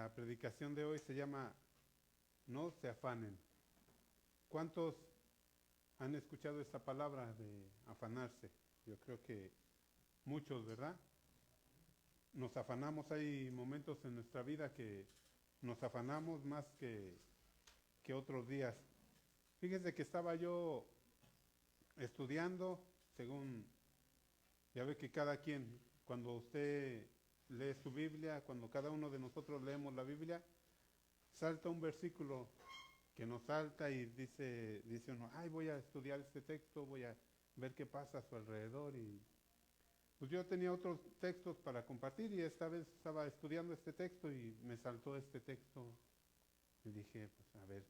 La predicación de hoy se llama No se afanen. ¿Cuántos han escuchado esta palabra de afanarse? Yo creo que muchos, ¿verdad? Nos afanamos, hay momentos en nuestra vida que nos afanamos más que otros días. Fíjese que estaba yo estudiando, según, ya ve que cada quien, cuando usted lee su Biblia, cuando cada uno de nosotros leemos la Biblia, salta un versículo que nos salta y dice uno, ay, voy a estudiar este texto, voy a ver qué pasa a su alrededor. Y pues yo tenía otros textos para compartir y esta vez estaba estudiando este texto y me saltó este texto. Y dije, pues a ver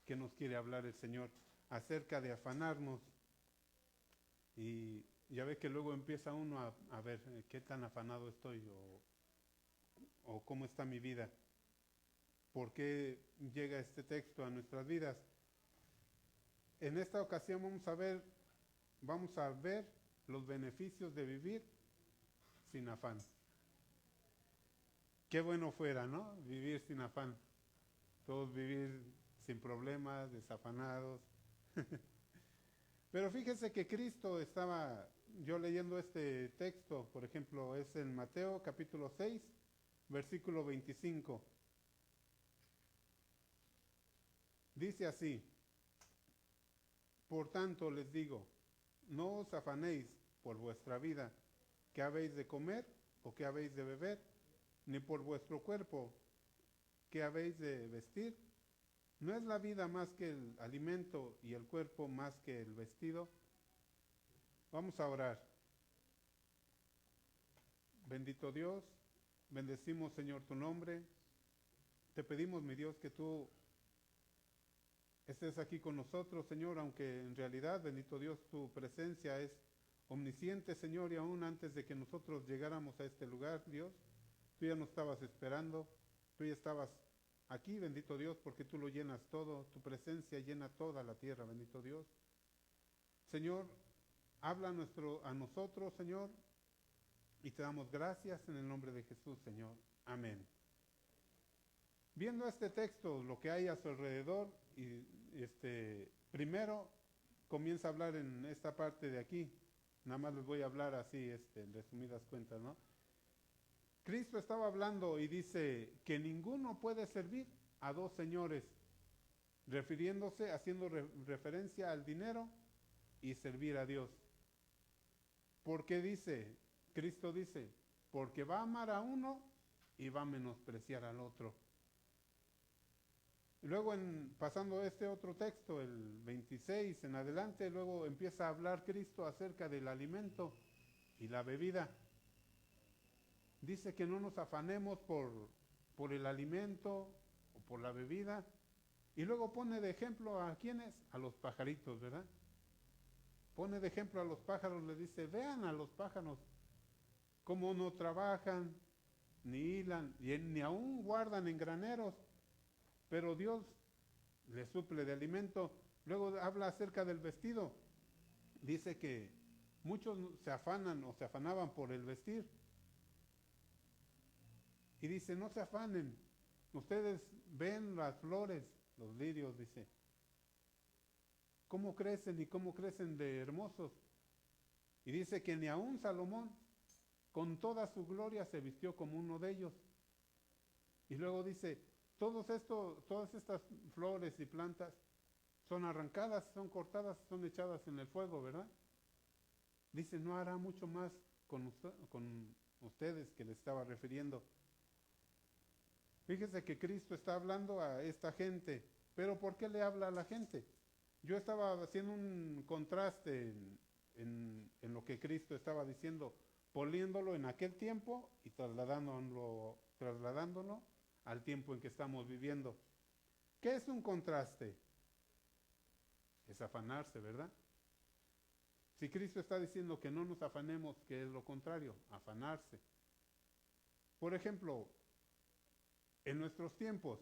qué nos quiere hablar el Señor acerca de afanarnos. Y ya ve que luego empieza uno a ver qué tan afanado estoy o cómo está mi vida. ¿Por qué llega este texto a nuestras vidas? En esta ocasión vamos a ver los beneficios de vivir sin afán. Qué bueno fuera, ¿no? Vivir sin afán. Todos vivir sin problemas, desafanados. Pero fíjese que Cristo estaba, yo leyendo este texto, por ejemplo, es en Mateo capítulo 6, versículo 25. Dice así, por tanto les digo, no os afanéis por vuestra vida, qué habéis de comer o qué habéis de beber, ni por vuestro cuerpo, qué habéis de vestir. ¿No es la vida más que el alimento y el cuerpo más que el vestido? Vamos a orar. Bendito Dios, bendecimos Señor tu nombre. Te pedimos, mi Dios, que tú estés aquí con nosotros, Señor, aunque en realidad, bendito Dios, tu presencia es omnisciente, Señor, y aún antes de que nosotros llegáramos a este lugar, Dios, tú ya nos estabas esperando, tú ya estabas aquí, bendito Dios, porque tú lo llenas todo, tu presencia llena toda la tierra, bendito Dios. Señor, habla a nosotros, Señor, y te damos gracias en el nombre de Jesús, Señor. Amén. Viendo este texto, lo que hay a su alrededor, y primero comienza a hablar en esta parte de aquí. Nada más les voy a hablar así, en resumidas cuentas, ¿no? Cristo estaba hablando y dice que ninguno puede servir a dos señores, refiriéndose, haciendo referencia al dinero y servir a Dios. ¿Por qué dice? Cristo dice, porque va a amar a uno y va a menospreciar al otro. Y luego pasando este otro texto, el 26 en adelante, luego empieza a hablar Cristo acerca del alimento y la bebida. Dice que no nos afanemos por el alimento o por la bebida. Y luego pone de ejemplo a quiénes, a los pajaritos, ¿verdad? Pone de ejemplo a los pájaros, le dice, vean a los pájaros, cómo no trabajan, ni hilan, ni aún guardan en graneros, pero Dios les suple de alimento. Luego habla acerca del vestido. Dice que muchos se afanan o se afanaban por el vestir. Y dice, no se afanen. Ustedes ven las flores, los lirios, dice. Cómo crecen y cómo crecen de hermosos. Y dice que ni aún Salomón, con toda su gloria, se vistió como uno de ellos. Y luego dice, todas estas flores y plantas son arrancadas, son cortadas, son echadas en el fuego, ¿verdad? Dice, no hará mucho más con ustedes que le estaba refiriendo. Fíjese que Cristo está hablando a esta gente, pero ¿por qué le habla a la gente? Yo estaba haciendo un contraste en lo que Cristo estaba diciendo, poniéndolo en aquel tiempo y trasladándolo al tiempo en que estamos viviendo. ¿Qué es un contraste? Es afanarse, ¿verdad? Si Cristo está diciendo que no nos afanemos, ¿qué es lo contrario? Afanarse. Por ejemplo, en nuestros tiempos,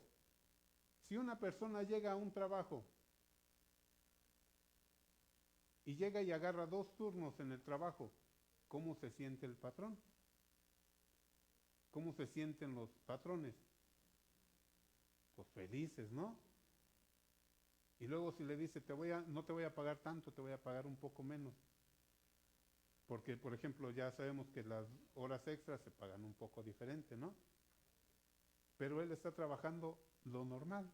si una persona llega a un trabajo y llega y agarra 2 turnos en el trabajo, ¿cómo se siente el patrón? ¿Cómo se sienten los patrones? pues felices, ¿no? Y luego si le dice, no te voy a pagar tanto, te voy a pagar un poco menos. Porque, por ejemplo, ya sabemos que las horas extras se pagan un poco diferente, ¿no? Pero él está trabajando lo normal.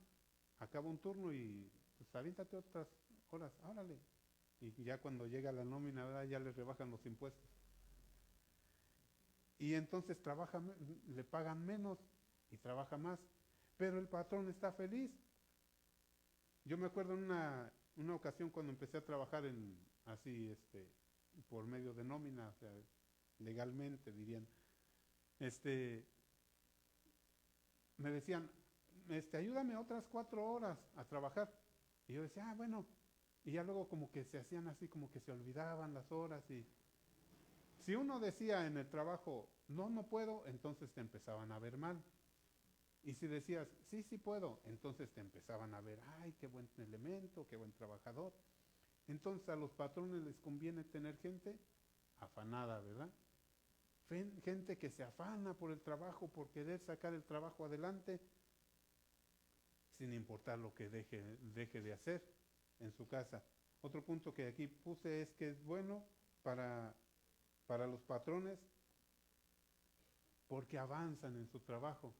Acaba un turno y pues aviéntate otras horas, órale. Y ya cuando llega la nómina, ¿verdad? Ya le rebajan los impuestos. Y entonces le pagan menos y trabaja más. Pero el patrón está feliz. Yo me acuerdo en una ocasión cuando empecé a trabajar por medio de nómina, o sea, legalmente dirían, me decían, ayúdame otras 4 horas a trabajar. Y yo decía, bueno. Y ya luego como que se hacían así, como que se olvidaban las horas. Y si uno decía en el trabajo, no puedo, entonces te empezaban a ver mal. Y si decías, sí puedo, entonces te empezaban a ver, ay, qué buen elemento, qué buen trabajador. Entonces a los patrones les conviene tener gente afanada, ¿verdad? Gente que se afana por el trabajo, por querer sacar el trabajo adelante, sin importar lo que deje de hacer en su casa. Otro punto que aquí puse es que es bueno para los patrones porque avanzan en su trabajo.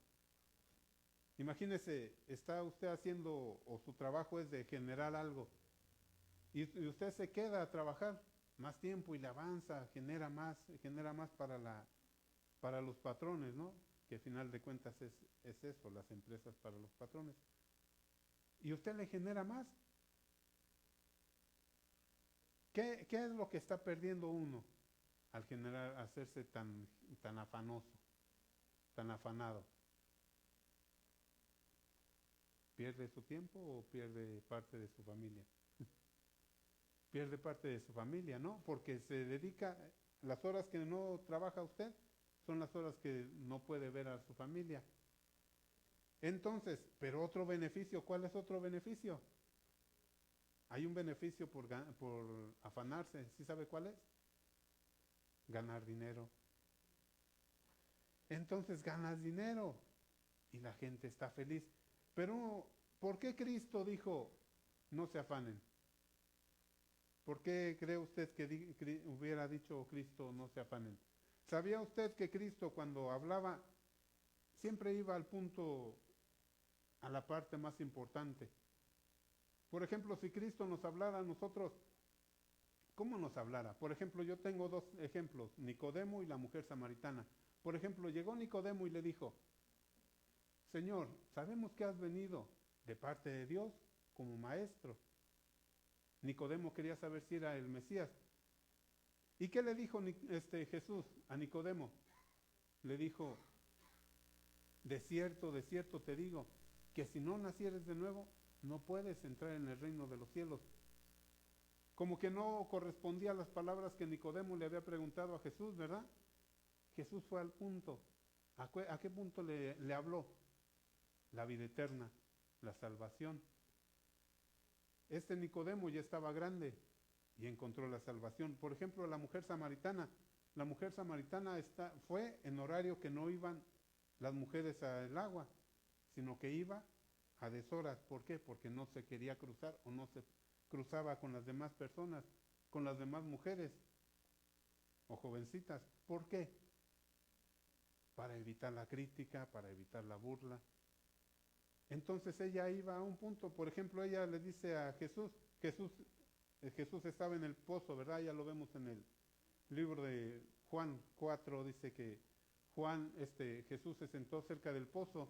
Imagínese, está usted haciendo, o su trabajo es de generar algo, y usted se queda a trabajar más tiempo y le avanza, genera más para los patrones, ¿no? Que al final de cuentas es eso, las empresas para los patrones. Y usted le genera más. ¿Qué es lo que está perdiendo uno al hacerse tan afanoso, tan afanado? ¿Pierde su tiempo o pierde parte de su familia? Pierde parte de su familia, ¿no? Porque se dedica, las horas que no trabaja usted son las horas que no puede ver a su familia. Entonces, pero otro beneficio, ¿cuál es otro beneficio? Hay un beneficio por afanarse, ¿sí sabe cuál es? Ganar dinero. Entonces ganas dinero y la gente está feliz. Pero, ¿por qué Cristo dijo, no se afanen? ¿Por qué cree usted que hubiera dicho Cristo, no se afanen? ¿Sabía usted que Cristo cuando hablaba siempre iba al punto, a la parte más importante? Por ejemplo, si Cristo nos hablara a nosotros, ¿cómo nos hablara? Por ejemplo, yo tengo 2 ejemplos, Nicodemo y la mujer samaritana. Por ejemplo, llegó Nicodemo y le dijo, Señor, sabemos que has venido de parte de Dios como maestro. Nicodemo quería saber si era el Mesías. ¿Y qué le dijo Jesús a Nicodemo? Le dijo, de cierto te digo, que si no nacieres de nuevo, no puedes entrar en el reino de los cielos. Como que no correspondía a las palabras que Nicodemo le había preguntado a Jesús, ¿verdad? Jesús fue al punto. ¿A qué punto le habló? La vida eterna, la salvación. Nicodemo ya estaba grande y encontró la salvación. Por ejemplo, la mujer samaritana. La mujer samaritana fue en horario que no iban las mujeres al agua, sino que iba a deshoras. ¿Por qué? Porque no se quería cruzar o no se cruzaba con las demás personas, con las demás mujeres o jovencitas. ¿Por qué? Para evitar la crítica, para evitar la burla. Entonces ella iba a un punto, por ejemplo, ella le dice a Jesús estaba en el pozo, ¿verdad? Ya lo vemos en el libro de Juan 4, dice que Jesús se sentó cerca del pozo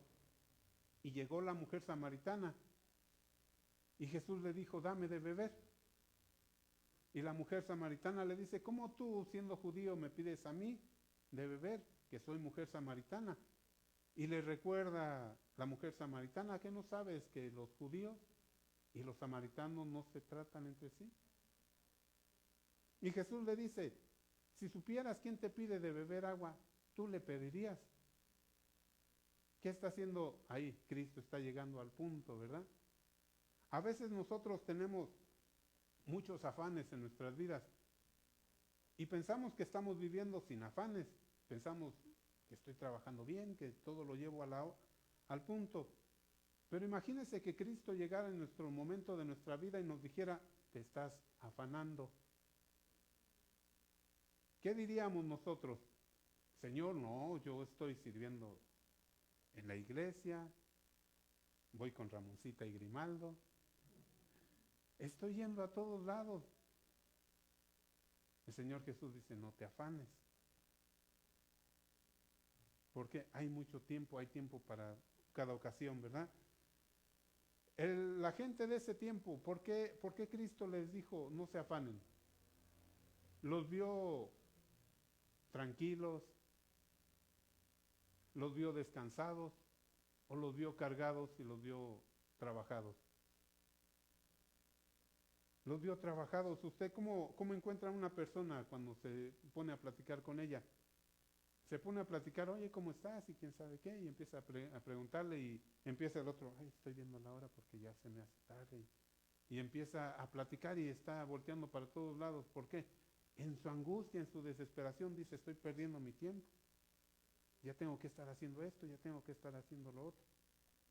y llegó la mujer samaritana y Jesús le dijo, dame de beber. Y la mujer samaritana le dice, ¿cómo tú, siendo judío, me pides a mí de beber, que soy mujer samaritana? Y le recuerda la mujer samaritana, ¿qué no sabes que los judíos y los samaritanos no se tratan entre sí? Y Jesús le dice, si supieras quién te pide de beber agua, tú le pedirías. ¿Qué está haciendo ahí? Cristo está llegando al punto, ¿verdad? A veces nosotros tenemos muchos afanes en nuestras vidas y pensamos que estamos viviendo sin afanes, pensamos que estoy trabajando bien, que todo lo llevo al punto, Pero imagínense que Cristo llegara en nuestro momento de nuestra vida y nos dijera, te estás afanando. ¿Qué diríamos nosotros? Señor, no, yo estoy sirviendo en la iglesia, voy con Ramoncita y Grimaldo, estoy yendo a todos lados. El Señor Jesús dice, no te afanes, porque hay mucho tiempo, hay tiempo para cada ocasión, ¿verdad? La gente de ese tiempo, ¿por qué Cristo les dijo, no se afanen? Los vio tranquilos, los vio descansados, o los vio cargados y los vio trabajados. Los vio trabajados. ¿Usted cómo encuentra a una persona cuando se pone a platicar con ella? Se pone a platicar, oye, ¿cómo estás? Y quién sabe qué, y empieza a preguntarle y empieza el otro, ay, estoy viendo la hora porque ya se me hace tarde. Y empieza a platicar y está volteando para todos lados. ¿Por qué? En su angustia, en su desesperación, dice, estoy perdiendo mi tiempo. Ya tengo que estar haciendo esto, ya tengo que estar haciendo lo otro.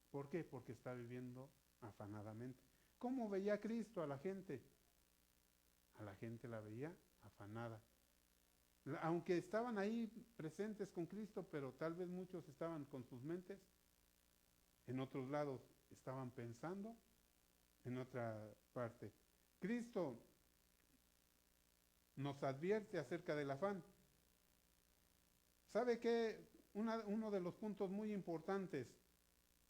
¿Por qué? Porque está viviendo afanadamente. ¿Cómo veía Cristo a la gente? A la gente la veía afanada. Aunque estaban ahí presentes con Cristo, pero tal vez muchos estaban con sus mentes en otros lados, estaban pensando en otra parte. Cristo nos advierte acerca del afán. ¿Sabe qué? Uno de los puntos muy importantes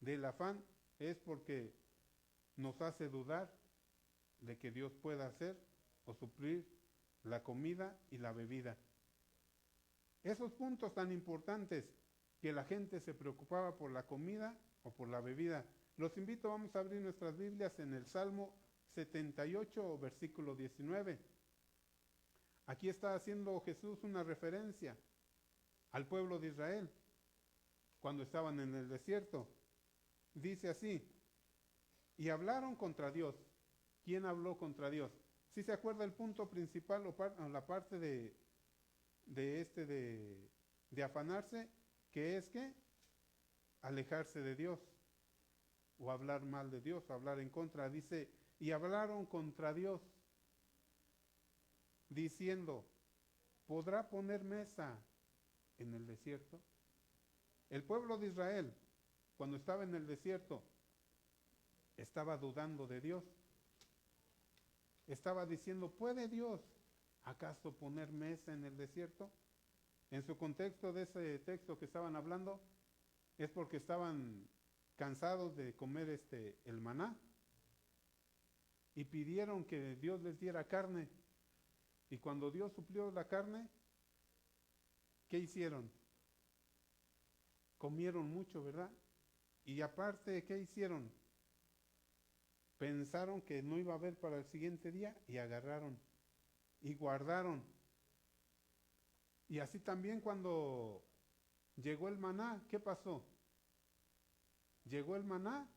del afán es porque nos hace dudar de que Dios pueda hacer o suplir la comida y la bebida. Esos puntos tan importantes que la gente se preocupaba por la comida o por la bebida. Los invito, vamos a abrir nuestras Biblias en el Salmo 78, versículo 19. Aquí está haciendo Jesús una referencia al pueblo de Israel cuando estaban en el desierto. Dice así, y hablaron contra Dios. ¿Quién habló contra Dios? ¿Sí se acuerda el punto principal o la parte de afanarse, que es que alejarse de Dios o hablar mal de Dios, hablar en contra? Dice, y hablaron contra Dios diciendo, ¿podrá poner mesa en el desierto? El pueblo de Israel, cuando estaba en el desierto, estaba dudando de Dios. Estaba diciendo, ¿puede Dios acaso poner mesa en el desierto? En su contexto de ese texto que estaban hablando, es porque estaban cansados de comer el maná y pidieron que Dios les diera carne. Y cuando Dios suplió la carne, ¿qué hicieron? Comieron mucho, ¿verdad? Y aparte, ¿qué hicieron? Pensaron que no iba a haber para el siguiente día y agarraron y guardaron. Y así también cuando llegó el maná, ¿qué pasó? Llegó el maná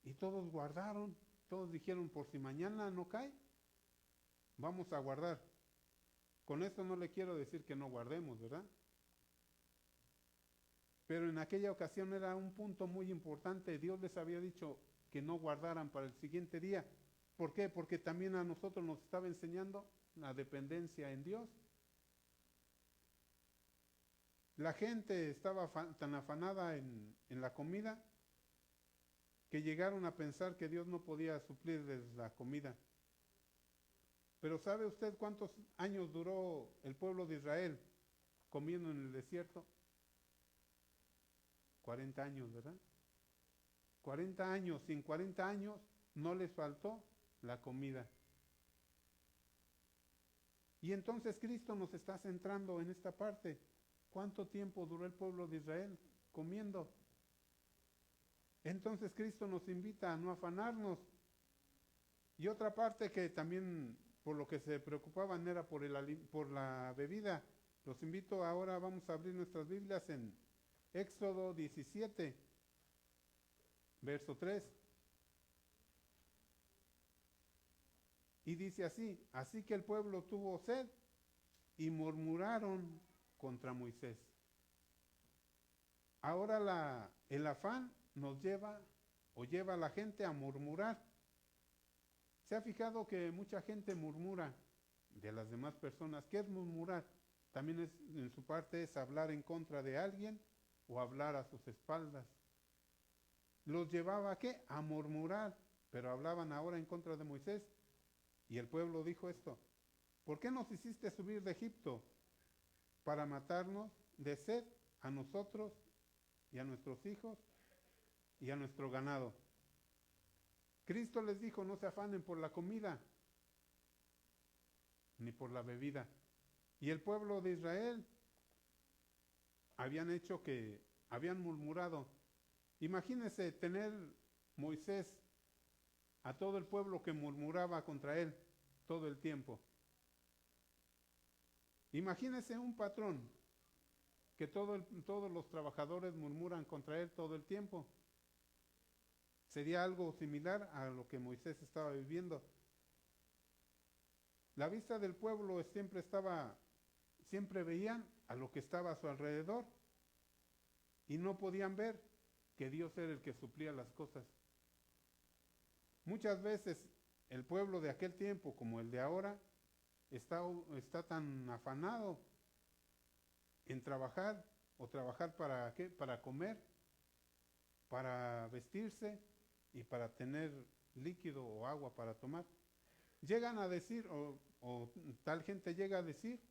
y todos guardaron, todos dijeron, por si mañana no cae, vamos a guardar. Con esto no le quiero decir que no guardemos, ¿verdad? Pero en aquella ocasión era un punto muy importante. Dios les había dicho que no guardaran para el siguiente día. ¿Por qué? Porque también a nosotros nos estaba enseñando la dependencia en Dios. La gente estaba tan afanada en la comida que llegaron a pensar que Dios no podía suplirles la comida. Pero ¿sabe usted cuántos años duró el pueblo de Israel comiendo en el desierto? 40 años, ¿verdad? 40 años, sin 40 años no les faltó la comida. Y entonces Cristo nos está centrando en esta parte. ¿Cuánto tiempo duró el pueblo de Israel comiendo? Entonces Cristo nos invita a no afanarnos. Y otra parte que también por lo que se preocupaban era por la bebida. Los invito ahora, vamos a abrir nuestras Biblias en Éxodo 17, verso 3. Y dice así, así que el pueblo tuvo sed y murmuraron contra Moisés. Ahora el afán nos lleva o lleva a la gente a murmurar. ¿Se ha fijado que mucha gente murmura de las demás personas? ¿Qué es murmurar? También es, en su parte es hablar en contra de alguien o hablar a sus espaldas. ¿Los llevaba a qué? A murmurar, pero hablaban ahora en contra de Moisés. Y el pueblo dijo esto: ¿por qué nos hiciste subir de Egipto para matarnos de sed a nosotros y a nuestros hijos y a nuestro ganado? Cristo les dijo: no se afanen por la comida ni por la bebida. Y el pueblo de Israel habían murmurado. Imagínense tener Moisés a todo el pueblo que murmuraba contra él todo el tiempo. Imagínense un patrón que todos los trabajadores murmuran contra él todo el tiempo. Sería algo similar a lo que Moisés estaba viviendo. La vista del pueblo siempre veían a lo que estaba a su alrededor y no podían ver que Dios era el que suplía las cosas. Muchas veces el pueblo de aquel tiempo, como el de ahora, está tan afanado en trabajar, o trabajar ¿para qué? Para comer, para vestirse y para tener líquido o agua para tomar. Llegan a decir, o tal gente llega a decir: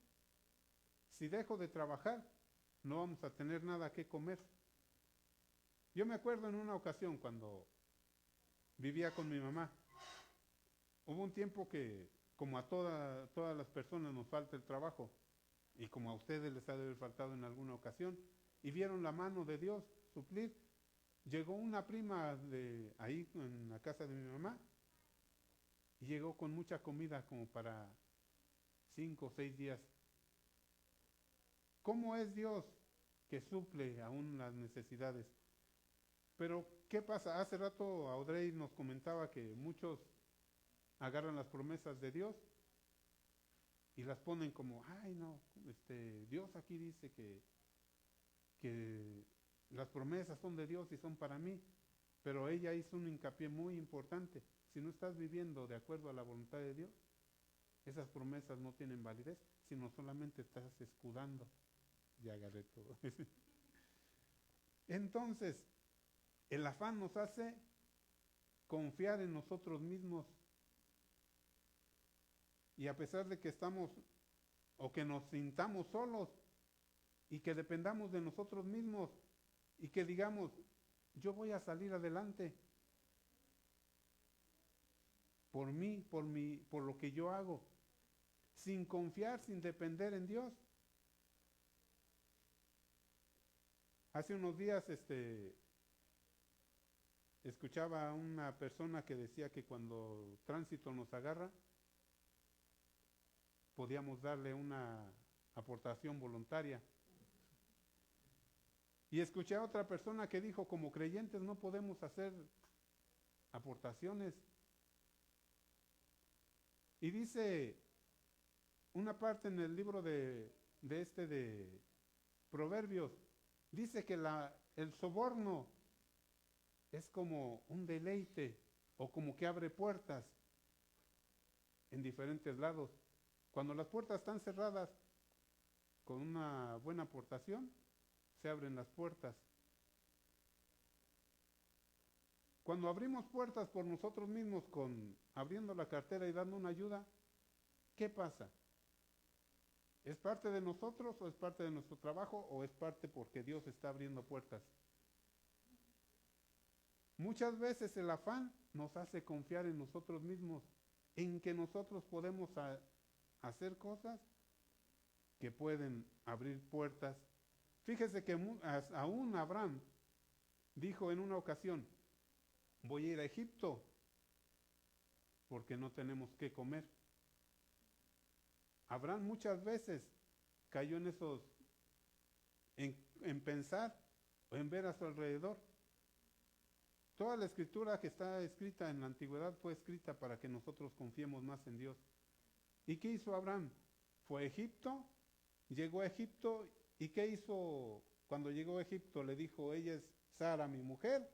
si dejo de trabajar, no vamos a tener nada que comer. Yo me acuerdo en una ocasión cuando vivía con mi mamá, hubo un tiempo que, como a todas las personas nos falta el trabajo, y como a ustedes les ha de haber faltado en alguna ocasión, y vieron la mano de Dios suplir. Llegó una prima de ahí en la casa de mi mamá, y llegó con mucha comida como para 5 o 6 días. ¿Cómo es Dios que suple aún las necesidades? Pero, ¿qué pasa? Hace rato Audrey nos comentaba que muchos agarran las promesas de Dios y las ponen como: ay no, Dios aquí dice que las promesas son de Dios y son para mí. Pero ella hizo un hincapié muy importante: si no estás viviendo de acuerdo a la voluntad de Dios, esas promesas no tienen validez, sino solamente estás escudando. Ya agarré todo. Entonces, el afán nos hace confiar en nosotros mismos. Y a pesar de que estamos, o que nos sintamos solos, y que dependamos de nosotros mismos, y que digamos: yo voy a salir adelante por mí, por lo que yo hago, sin confiar, sin depender en Dios. Hace unos días escuchaba a una persona que decía que cuando tránsito nos agarra, podíamos darle una aportación voluntaria. Y escuché a otra persona que dijo: como creyentes no podemos hacer aportaciones. Y dice una parte en el libro de Proverbios, dice que el soborno es como un deleite, o como que abre puertas en diferentes lados. Cuando las puertas están cerradas, con una buena aportación, se abren las puertas. Cuando abrimos puertas por nosotros mismos, abriendo la cartera y dando una ayuda, ¿qué pasa? ¿Es parte de nosotros, o es parte de nuestro trabajo, o es parte porque Dios está abriendo puertas? Muchas veces el afán nos hace confiar en nosotros mismos, en que nosotros podemos hacer cosas que pueden abrir puertas. Fíjese que aún Abraham dijo en una ocasión: voy a ir a Egipto porque no tenemos qué comer. Abraham muchas veces cayó en pensar o en ver a su alrededor. Toda la escritura que está escrita en la antigüedad fue escrita para que nosotros confiemos más en Dios. ¿Y qué hizo Abraham? Fue a Egipto, llegó a Egipto, ¿y qué hizo cuando llegó a Egipto? Le dijo: ella es Sara, mi mujer.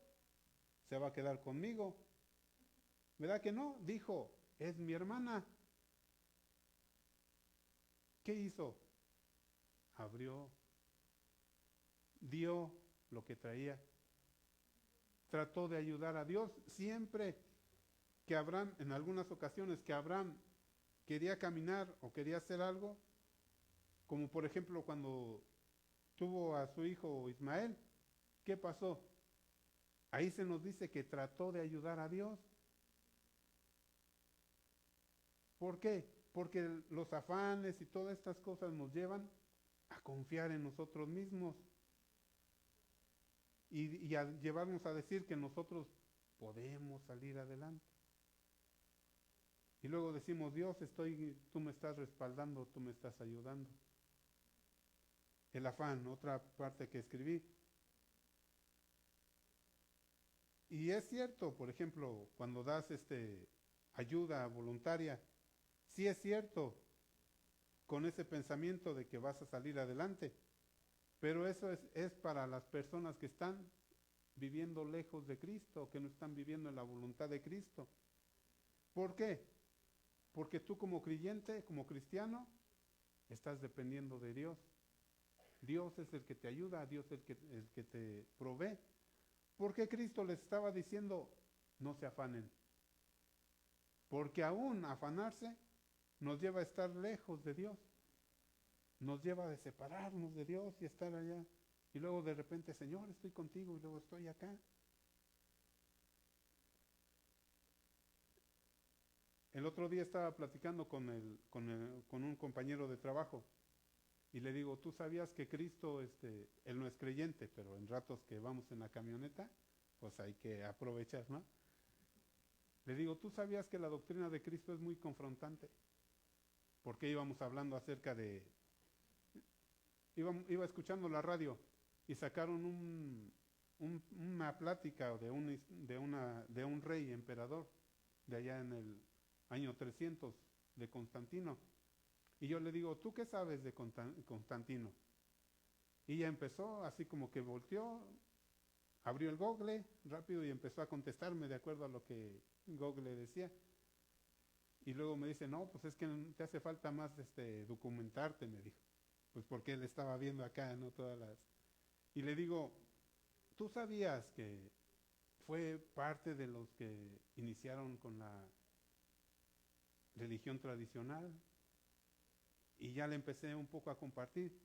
se va a quedar conmigo. ¿Verdad que no? Dijo, es mi hermana. ¿Qué hizo? Abrió, dio lo que traía. Trató de ayudar a Dios. Siempre que Abraham, en algunas ocasiones que Abraham quería caminar o quería hacer algo, como por ejemplo cuando tuvo a su hijo Ismael, ¿qué pasó? Ahí se nos dice que trató de ayudar a Dios. ¿Por qué? Porque los afanes y todas estas cosas nos llevan a confiar en nosotros mismos y a llevarnos a decir que nosotros podemos salir adelante. Y luego decimos, Dios, tú me estás respaldando, tú me estás ayudando. El afán, otra parte que escribí. Y es cierto, por ejemplo, cuando das ayuda voluntaria, sí es cierto, con ese pensamiento de que vas a salir adelante, pero eso es para las personas que están viviendo lejos de Cristo, que no están viviendo en la voluntad de Cristo. ¿Por qué? Porque tú como creyente, como cristiano, estás dependiendo de Dios. Dios es el que te ayuda, Dios es el que te provee. ¿Por qué Cristo les estaba diciendo, no se afanen? Porque aún afanarse nos lleva a estar lejos de Dios. Nos lleva a separarnos de Dios y estar allá. Y luego de repente, Señor, estoy contigo y luego estoy acá. El otro día estaba platicando con un compañero de trabajo y le digo, ¿tú sabías que Cristo, él no es creyente, pero en ratos que vamos en la camioneta, pues hay que aprovechar, ¿no? Le digo, ¿tú sabías que la doctrina de Cristo es muy confrontante? Porque íbamos hablando acerca de... Iba escuchando la radio y sacaron una plática de un rey emperador de allá en el año 300 de Constantino. Y yo le digo, ¿tú qué sabes de Constantino? Y ella empezó así como que volteó, abrió el Google rápido y empezó a contestarme de acuerdo a lo que Google decía. Y luego me dice, no, pues es que te hace falta más documentarte, me dijo. Pues porque él estaba viendo acá, ¿no? Todas las... Y le digo, ¿tú sabías que fue parte de los que iniciaron con la religión tradicional? Y ya le empecé un poco a compartir.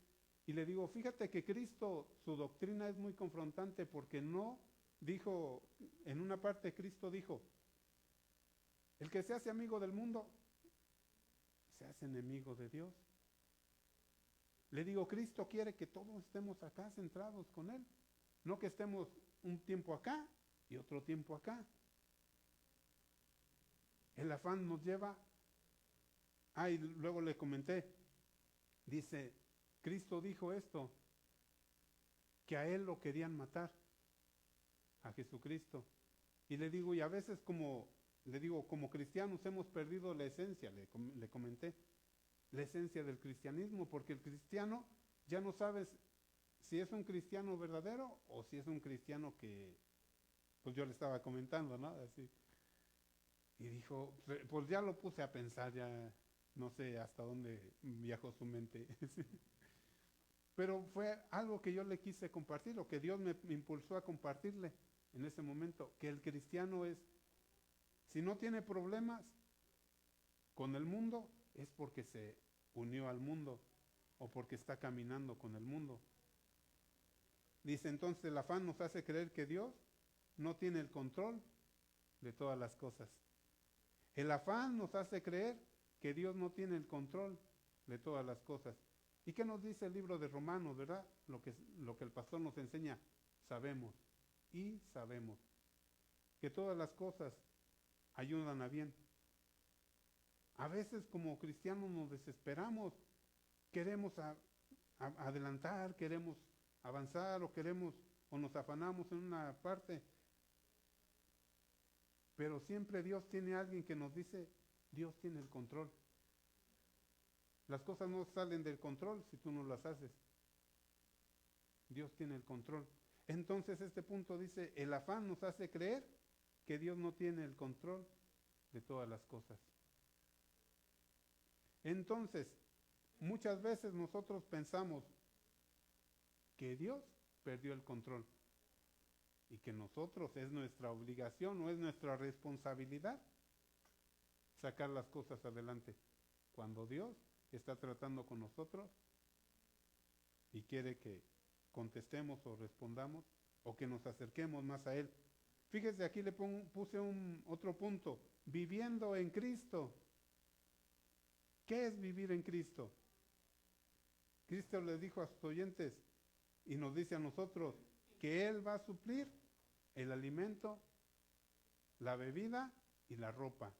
Y le digo, fíjate que Cristo, su doctrina es muy confrontante porque no dijo, en una parte Cristo dijo, el que se hace amigo del mundo, se hace enemigo de Dios. Le digo, Cristo quiere que todos estemos acá centrados con Él, no que estemos un tiempo acá y otro tiempo acá. El afán nos lleva, y luego le comenté, dice, Cristo dijo esto, que a Él lo querían matar, a Jesucristo. Y le digo, y a veces como cristianos hemos perdido la esencia, le comenté, la esencia del cristianismo, porque el cristiano ya no sabes si es un cristiano verdadero o si es un cristiano que, pues yo le estaba comentando, ¿no? Así. Y dijo, pues ya lo puse a pensar, ya no sé hasta dónde viajó su mente. Pero fue algo que yo le quise compartir, lo que Dios me impulsó a compartirle en ese momento, que el cristiano es, si no tiene problemas con el mundo, es porque se unió al mundo o porque está caminando con el mundo. Dice entonces, el afán nos hace creer que Dios no tiene el control de todas las cosas. El afán nos hace creer que Dios no tiene el control de todas las cosas. ¿Y qué nos dice el libro de Romanos, verdad? Lo que el pastor nos enseña, sabemos que todas las cosas ayudan a bien. A veces como cristianos nos desesperamos, queremos adelantar, queremos avanzar o nos afanamos en una parte. Pero siempre Dios tiene a alguien que nos dice, Dios tiene el control. Las cosas no salen del control si tú no las haces. Dios tiene el control. Entonces este punto dice, el afán nos hace creer que Dios no tiene el control de todas las cosas. Entonces, muchas veces nosotros pensamos que Dios perdió el control y que nosotros es nuestra obligación o es nuestra responsabilidad sacar las cosas adelante, cuando Dios está tratando con nosotros y quiere que contestemos o respondamos o que nos acerquemos más a Él. Fíjese, aquí le puse otro punto, viviendo en Cristo. ¿Qué es vivir en Cristo? Cristo le dijo a sus oyentes y nos dice a nosotros que Él va a suplir el alimento, la bebida y la ropa.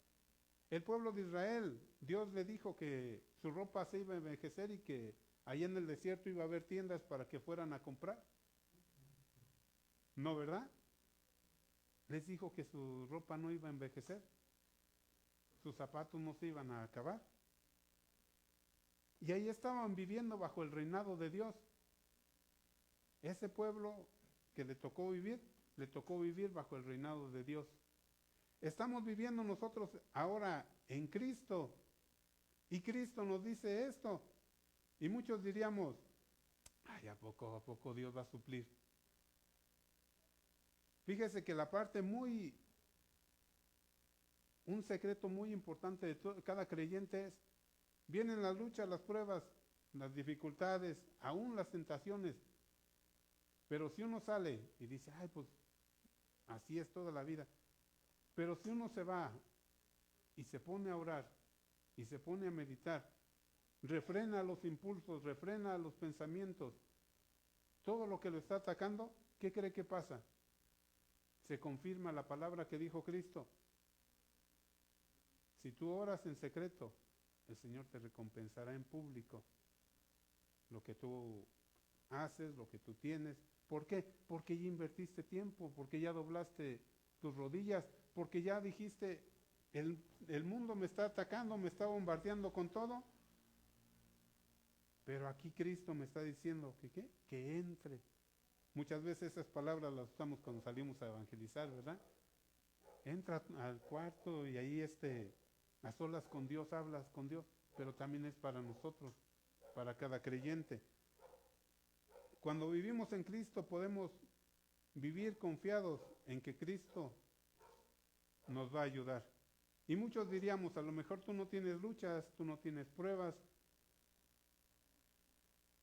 El pueblo de Israel, Dios le dijo que su ropa se iba a envejecer y que ahí en el desierto iba a haber tiendas para que fueran a comprar. ¿No, verdad? Les dijo que su ropa no iba a envejecer, sus zapatos no se iban a acabar. Y ahí estaban viviendo bajo el reinado de Dios. Ese pueblo que le tocó vivir bajo el reinado de Dios. Estamos viviendo nosotros ahora en Cristo. Y Cristo nos dice esto. Y muchos diríamos, ay, ¿a poco Dios va a suplir? Fíjese que la parte un secreto muy importante de cada creyente es, vienen las luchas, las pruebas, las dificultades, aún las tentaciones. Pero si uno sale y dice, ay, pues así es toda la vida. Pero si uno se va y se pone a orar y se pone a meditar, refrena los impulsos, refrena los pensamientos, todo lo que lo está atacando, ¿qué cree que pasa? Se confirma la palabra que dijo Cristo. Si tú oras en secreto, el Señor te recompensará en público lo que tú haces, lo que tú tienes. ¿Por qué? Porque ya invertiste tiempo, porque ya doblaste tus rodillas, porque ya dijiste, el mundo me está atacando, me está bombardeando con todo, pero aquí Cristo me está diciendo que ¿qué? Que entre. Muchas veces esas palabras las usamos cuando salimos a evangelizar, ¿verdad? Entra al cuarto y ahí a solas con Dios, hablas con Dios, pero también es para nosotros, para cada creyente. Cuando vivimos en Cristo podemos vivir confiados en que Cristo nos va a ayudar. Y muchos diríamos, a lo mejor tú no tienes luchas, tú no tienes pruebas.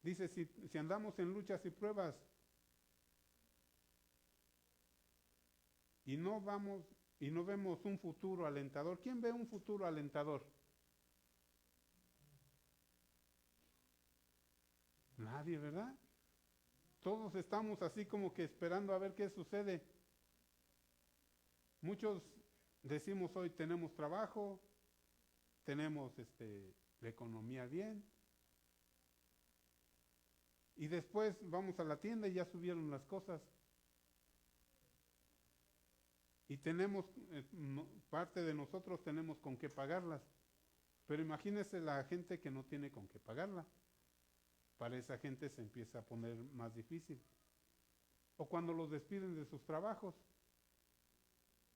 Dice, si andamos en luchas y pruebas y no vemos un futuro alentador. ¿Quién ve un futuro alentador? Nadie, ¿verdad? Todos estamos así como que esperando a ver qué sucede. Muchos decimos hoy tenemos trabajo, tenemos la economía bien, y después vamos a la tienda y ya subieron las cosas. Y tenemos, parte de nosotros tenemos con qué pagarlas. Pero imagínese la gente que no tiene con qué pagarla. Para esa gente se empieza a poner más difícil. O cuando los despiden de sus trabajos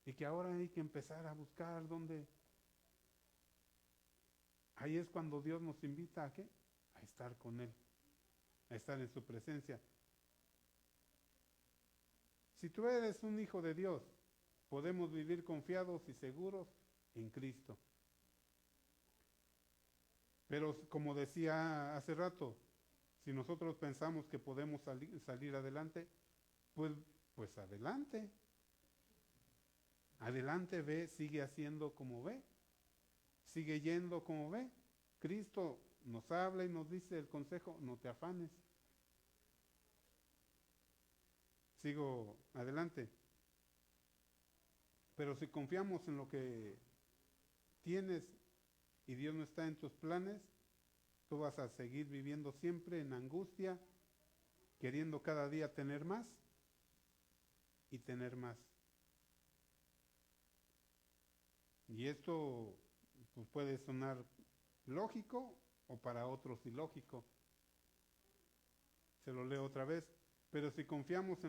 y que ahora hay que empezar a buscar dónde. Ahí es cuando Dios nos invita ¿a qué? A estar con Él, a estar en su presencia. Si tú eres un hijo de Dios, podemos vivir confiados y seguros en Cristo. Pero como decía hace rato, si nosotros pensamos que podemos salir adelante, pues adelante. Adelante, ve, sigue haciendo como ve. Sigue yendo como ve. Cristo nos habla y nos dice el consejo, no te afanes. Sigo adelante. Pero si confiamos en lo que tienes y Dios no está en tus planes, tú vas a seguir viviendo siempre en angustia, queriendo cada día tener más y tener más. Y esto pues, puede sonar lógico o para otros ilógico. Se lo leo otra vez. Pero si confiamos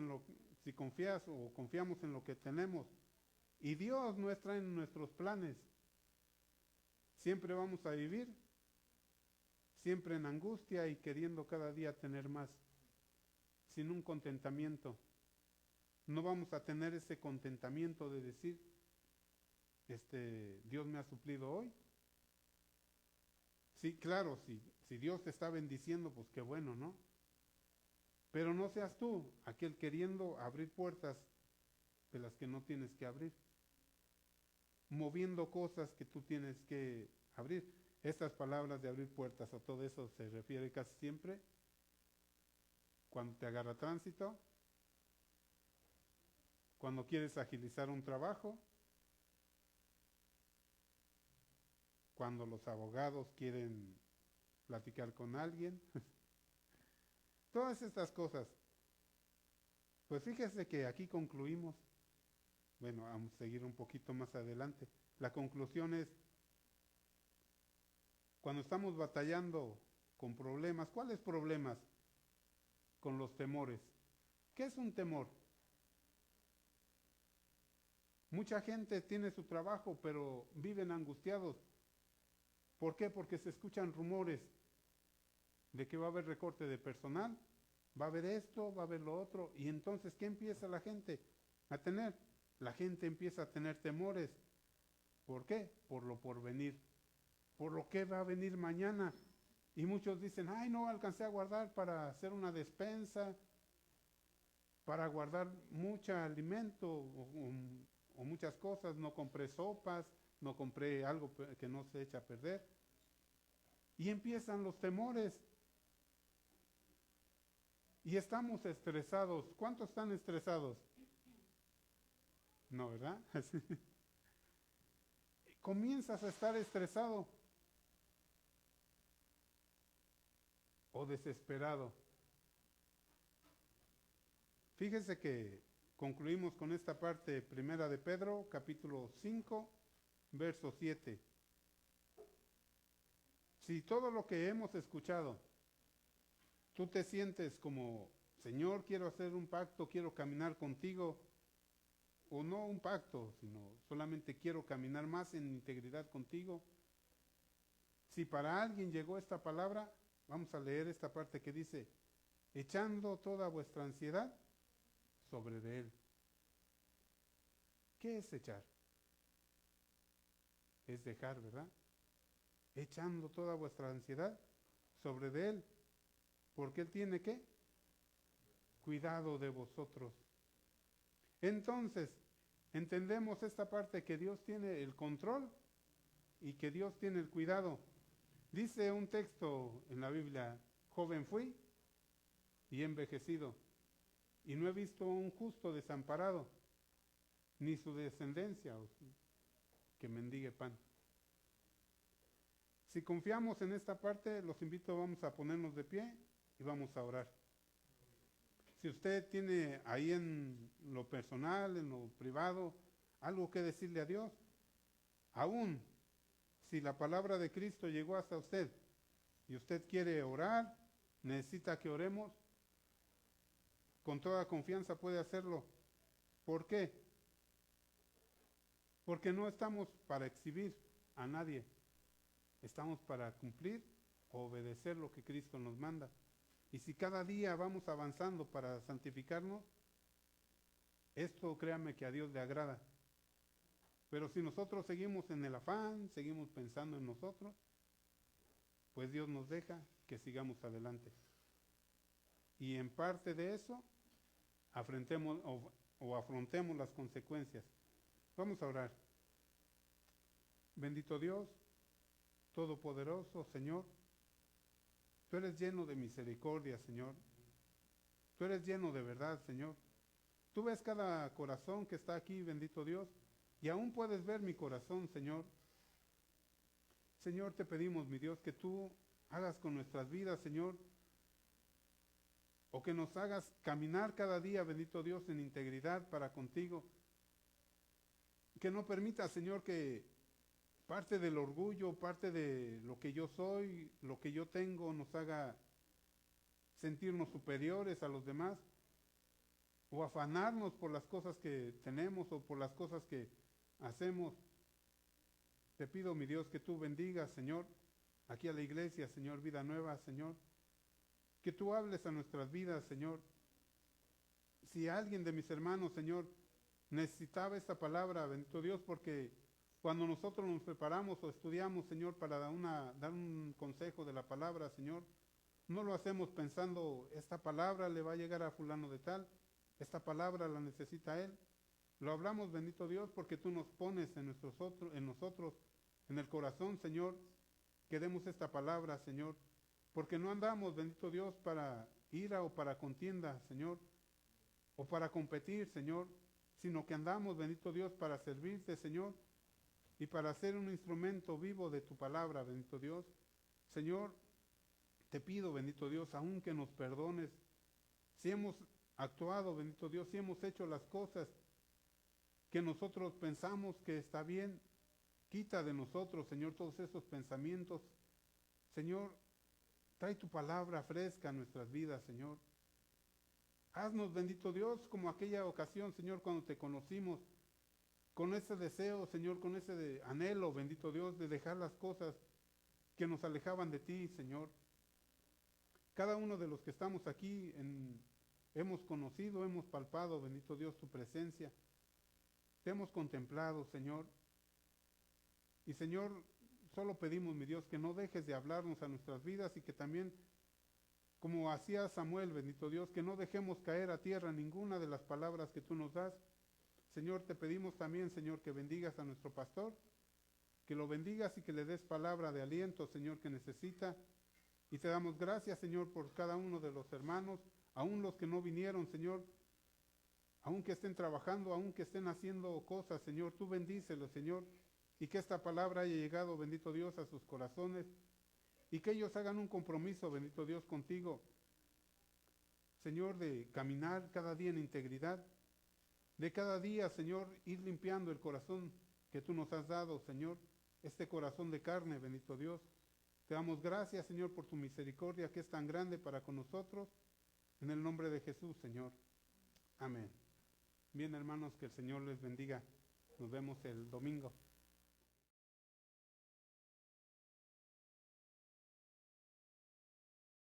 si confías o confiamos en lo que tenemos Y Dios no está en nuestros planes. Siempre vamos a vivir, siempre en angustia y queriendo cada día tener más, sin un contentamiento. No vamos a tener ese contentamiento de decir, Dios me ha suplido hoy. Sí, claro, si Dios te está bendiciendo, pues qué bueno, ¿no? Pero no seas tú aquel queriendo abrir puertas de las que no tienes que abrir, moviendo cosas que tú tienes que abrir. Estas palabras de abrir puertas o todo eso se refiere casi siempre cuando te agarra tránsito, cuando quieres agilizar un trabajo, cuando los abogados quieren platicar con alguien. Todas estas cosas. Pues fíjese que aquí concluimos. Bueno, vamos a seguir un poquito más adelante. La conclusión es, cuando estamos batallando con problemas, ¿cuáles problemas? Con los temores. ¿Qué es un temor? Mucha gente tiene su trabajo, pero viven angustiados. ¿Por qué? Porque se escuchan rumores de que va a haber recorte de personal, va a haber esto, va a haber lo otro, y entonces, ¿qué empieza la gente a tener? La gente empieza a tener temores. ¿Por qué? Por lo por venir, por lo que va a venir mañana. Y muchos dicen, ay, no alcancé a guardar para hacer una despensa, para guardar mucho alimento o muchas cosas, no compré sopas, no compré algo que no se echa a perder. Y empiezan los temores. Y estamos estresados. ¿Cuántos están estresados? No, ¿verdad? Comienzas a estar estresado o desesperado. Fíjese que concluimos con esta parte primera de Pedro, capítulo 5, verso 7. Si todo lo que hemos escuchado, tú te sientes como, Señor, quiero hacer un pacto, quiero caminar contigo, o no un pacto, sino solamente quiero caminar más en integridad contigo. Si para alguien llegó esta palabra, vamos a leer esta parte que dice, echando toda vuestra ansiedad sobre de él. ¿Qué es echar? Es dejar, ¿verdad? Echando toda vuestra ansiedad sobre de él, porque él tiene ¿qué? Cuidado de vosotros. Entonces, entendemos esta parte que Dios tiene el control y que Dios tiene el cuidado. Dice un texto en la Biblia, joven fui y envejecido, y no he visto un justo desamparado, ni su descendencia que mendigue pan. Si confiamos en esta parte, los invito, vamos a ponernos de pie y vamos a orar. Si usted tiene ahí en lo personal, en lo privado, algo que decirle a Dios, aún si la palabra de Cristo llegó hasta usted y usted quiere orar, necesita que oremos, con toda confianza puede hacerlo. ¿Por qué? Porque no estamos para exhibir a nadie, estamos para cumplir o obedecer lo que Cristo nos manda. Y si cada día vamos avanzando para santificarnos, esto créame que a Dios le agrada. Pero si nosotros seguimos en el afán, seguimos pensando en nosotros, pues Dios nos deja que sigamos adelante. Y en parte de eso, afrontemos las consecuencias. Vamos a orar. Bendito Dios, Todopoderoso, Señor, tú eres lleno de misericordia, Señor. Tú eres lleno de verdad, Señor. Tú ves cada corazón que está aquí, bendito Dios, y aún puedes ver mi corazón, Señor. Señor, te pedimos, mi Dios, que tú hagas con nuestras vidas, Señor, o que nos hagas caminar cada día, bendito Dios, en integridad para contigo. Que no permita, Señor, que parte del orgullo, parte de lo que yo soy, lo que yo tengo, nos haga sentirnos superiores a los demás, o afanarnos por las cosas que tenemos o por las cosas que hacemos. Te pido, mi Dios, que tú bendigas, Señor, aquí a la iglesia, Señor, Vida Nueva, Señor. Que tú hables a nuestras vidas, Señor. Si alguien de mis hermanos, Señor, necesitaba esta palabra, bendito Dios, porque cuando nosotros nos preparamos o estudiamos, Señor, para dar un consejo de la palabra, Señor, no lo hacemos pensando, esta palabra le va a llegar a fulano de tal, esta palabra la necesita él. Lo hablamos, bendito Dios, porque tú nos pones en nosotros, en el corazón, Señor, que demos esta palabra, Señor, porque no andamos, bendito Dios, para ira o para contienda, Señor, o para competir, Señor, sino que andamos, bendito Dios, para servirte, Señor, y para ser un instrumento vivo de tu palabra, bendito Dios. Señor, te pido, bendito Dios, aún que nos perdones, si hemos actuado, bendito Dios, si hemos hecho las cosas que nosotros pensamos que está bien, quita de nosotros, Señor, todos esos pensamientos. Señor, trae tu palabra fresca a nuestras vidas, Señor. Haznos, bendito Dios, como aquella ocasión, Señor, cuando te conocimos, con ese deseo, Señor, con ese anhelo, bendito Dios, de dejar las cosas que nos alejaban de ti, Señor. Cada uno de los que estamos aquí hemos conocido, hemos palpado, bendito Dios, tu presencia. Te hemos contemplado, Señor. Y, Señor, solo pedimos, mi Dios, que no dejes de hablarnos a nuestras vidas y que también, como hacía Samuel, bendito Dios, que no dejemos caer a tierra ninguna de las palabras que tú nos das. Señor, te pedimos también, Señor, que bendigas a nuestro pastor, que lo bendigas y que le des palabra de aliento, Señor, que necesita. Y te damos gracias, Señor, por cada uno de los hermanos, aún los que no vinieron, Señor, aún que estén trabajando, aún que estén haciendo cosas, Señor, tú bendícelos, Señor, y que esta palabra haya llegado, bendito Dios, a sus corazones, y que ellos hagan un compromiso, bendito Dios, contigo, Señor, de caminar cada día en integridad, de cada día, Señor, ir limpiando el corazón que tú nos has dado, Señor, este corazón de carne, bendito Dios. Te damos gracias, Señor, por tu misericordia que es tan grande para con nosotros, en el nombre de Jesús, Señor. Amén. Bien, hermanos, que el Señor les bendiga. Nos vemos el domingo.